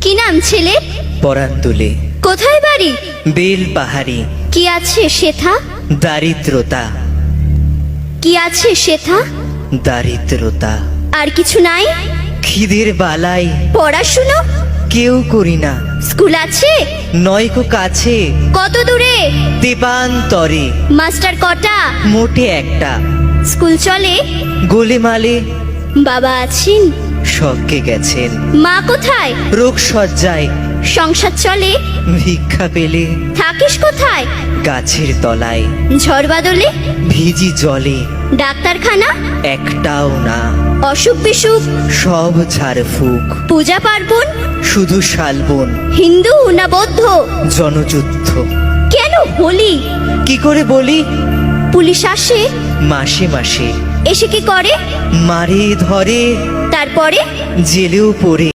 কি নাম ছেলে? পরাণ তুলে কোথায় বাড়ি? বেল পাহাড়ি। কি আছে সেথা? দারিদ্রতা। কি আছে সেথা? দারিদ্রতা। আর কিছু নাই? খিদের বালাই পড়াশুনো? কেউ করি না। স্কুল আছে? নয়কো কাছে কত দূরে? দেবান্তরে। মাস্টার কটা? মোটে একটা। স্কুল চলে? গোলেমালে বাবা আছেন? স্বর্গে গেছেন। মা কোথায়? রোগ সজ্জায়। সংসার চলে? ভিক্ষা পেলে থাকিস কোথায়? গাছের তলায়। ঝড় বাদলে? ভিজি জলে। ডাক্তারখানা? একটাও না। অসুখ বিসুখ? সব ঝাড়ফুঁক। পূজা পার্বণ? শুধু শালবন। হিন্দু না বৌদ্ধ? জনযুদ্ধ। কেন হোলি? কি করে বলি? পুলিশ আসে? মাসে মাসে এসে কি করে? মারে ধরে, তারপরে? জেলেও পড়ে।